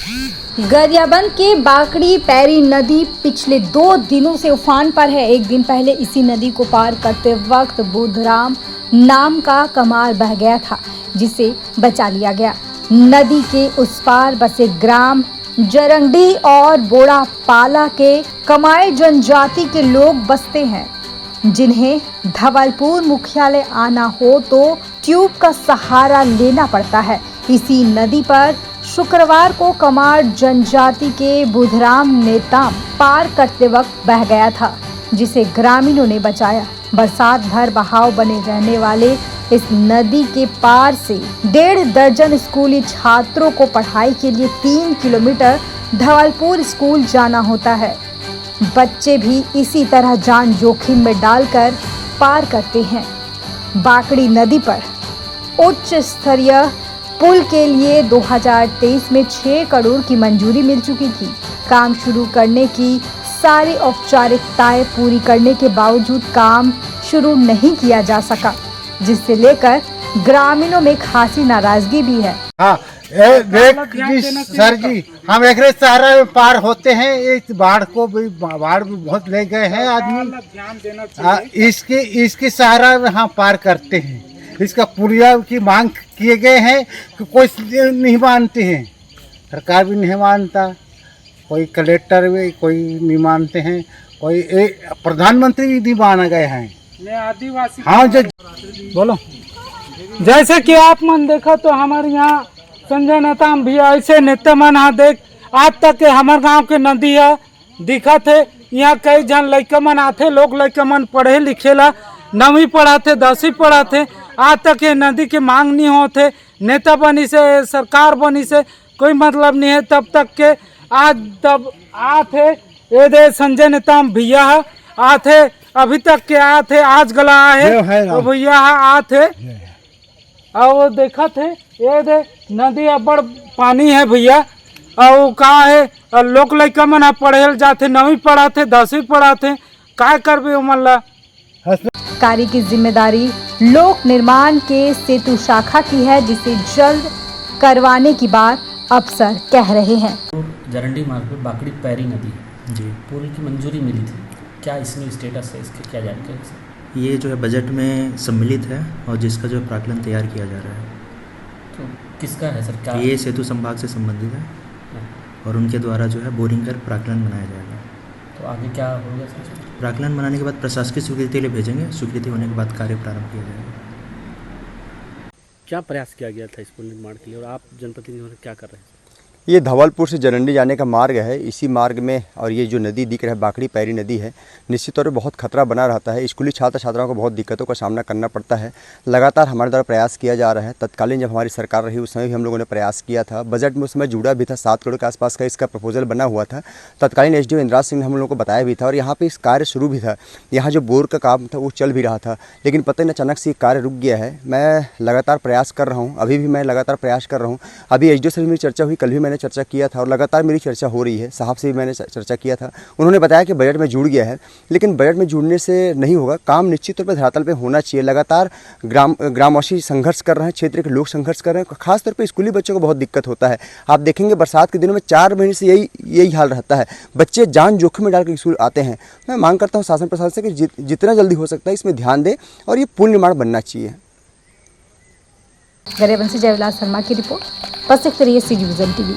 गरियाबंद के बाकड़ी पैरी नदी पिछले 2 दिनों से उफान पर है। एक दिन पहले इसी नदी को पार करते वक्त बुधराम नाम का कमार बह गया था, जिसे बचा लिया गया। नदी के उस पार बसे ग्राम जरंडी और बोड़ा पाला के कमाई जनजाति के लोग बसते हैं, जिन्हें धवलपुर मुख्यालय आना हो तो ट्यूब का सहारा लेना पड़ता है। इसी नदी पर शुक्रवार को कमार जनजाति के बुधराम नेताम पार करते वक्त बह गया था, जिसे ग्रामीणों ने बचाया। बरसात भर बहाव बने रहने वाले इस नदी के पार से 1.5 दर्जन स्कूली छात्रों को पढ़ाई के लिए 3 किलोमीटर धवलपुर स्कूल जाना होता है। बच्चे भी इसी तरह जान जोखिम में डालकर पार करते हैं। बाकड़ी नदी पर उच्च स्तरीय पुल के लिए 2023 में 6 करोड़ की मंजूरी मिल चुकी थी। काम शुरू करने की सारी औपचारिकताएं पूरी करने के बावजूद काम शुरू नहीं किया जा सका, जिससे लेकर ग्रामीणों में खासी नाराजगी भी है। हाँ सर जी, हम एक सहारा में पार होते हैं। इस बाढ़ भी बहुत ले गए हैं आदमी। इसके सहारा में हम पार करते हैं। इसका पुलिया की मांग किए गए हैं कि कोई नहीं मानते हैं, सरकार भी नहीं मानता, कोई कलेक्टर भी कोई नहीं मानते हैं, कोई प्रधानमंत्री भी नहीं माना गए हैं। मैं आदिवासी हाँ जो बोलो, जैसे कि आप मन देखो तो हमारे यहाँ संजय नेताम भी ऐसे नेता मन देख आज तक के हमारे गांव के नदी है दिखा थे। यहाँ कई जन लड़का मन आते, लोग लड़का मन पढ़े लिखेला 9वीं पढ़ाते 10वीं पढ़ाते, आज तक ये नदी की मांग नहीं होते। नेता बनी से सरकार बनी से कोई मतलब नहीं है। तब तक के आज तब आते ये दे संजय नेताम भैया आते, अभी तक के आते, आज गला है तो भैया आते और देखा थे ये दे नदी अब्बड़ पानी है भैया। और कहा है लोग लड़का मन पढ़े जाते 9वीं पढ़ाते 10वीं पढ़ाते, क्या कर भी उमल्ला। कार्य की जिम्मेदारी लोक निर्माण के सेतु शाखा की है, जिसे जल्द करवाने की बात अफसर कह रहे हैं। जरंडी मार्ग पर बाकड़ी पैरी नदी जी पुल की मंजूरी मिली थी, क्या इसमें स्टेटस है, इसकी क्या जानकारी? ये जो है बजट में सम्मिलित है और जिसका जो है प्राक्कलन तैयार किया जा रहा है। तो किसका है सर? क्या ये सेतु संभाग से संबंधित है और उनके द्वारा जो है बोरिंग कर प्राक्कलन बनाया जाएगा। तो आगे क्या होगा सर? प्राक्कलन बनाने के बाद प्रशासकीय स्वीकृति के लिए भेजेंगे, स्वीकृति होने के बाद कार्य प्रारंभ किया जाएगा। क्या प्रयास किया गया था इस पुल निर्माण के लिए और आप जनप्रतिनिधि क्या कर रहे हैं? ये धवलपुर से जरंडी जाने का मार्ग है। इसी मार्ग में और ये जो नदी दिख रहा है बाकड़ी पैरी नदी है, निश्चित तौर पर बहुत खतरा बना रहता है। स्कूली छात्र छात्राओं को बहुत दिक्कतों का सामना करना पड़ता है। लगातार हमारे द्वारा प्रयास किया जा रहा है। तत्कालीन जब हमारी सरकार रही उस समय भी हम लोगों ने प्रयास किया था। बजट में उस समय जुड़ा भी था, 7 करोड़ के आसपास का इसका प्रपोजल बना हुआ था। तत्कालीन एसडीओ इंद्राज सिंह ने हम लोगों को बताया भी था और यहाँ पर इस कार्य शुरू भी था। यहाँ जो बोर का काम था वो चल भी रहा था, लेकिन पता नहीं अचानक से कार्य रुक गया है। मैं लगातार प्रयास कर रहा हूँ, अभी भी मैं लगातार प्रयास कर रहा हूँ। अभी एसडीओ से मेरी चर्चा हुई, कल भी मैंने चर्चा किया था और लगातार मेरी चर्चा हो रही है। साहब से भी मैंने चर्चा किया था, उन्होंने बताया कि बजट में जुड़ गया है, लेकिन बजट में जुड़ने से नहीं होगा। काम निश्चित तौर पर धरातल पे होना चाहिए। लगातार ग्रामवासी संघर्ष कर रहे हैं, क्षेत्र के लोग संघर्ष कर रहे हैं। खासतौर पे स्कूली बच्चों को बहुत दिक्कत होता है। आप देखेंगे बरसात के दिनों में 4 महीने से यही हाल रहता है। बच्चे जान जोखिम में डालकर स्कूल आते हैं। मैं मांग करता हूँ शासन प्रशासन से कि जितना जल्दी हो सकता है इसमें ध्यान दें और ये पुल निर्माण बनना चाहिए। गरियाबंद से जयविलास शर्मा की रिपोर्ट, 25 सी डिवीजन टीवी।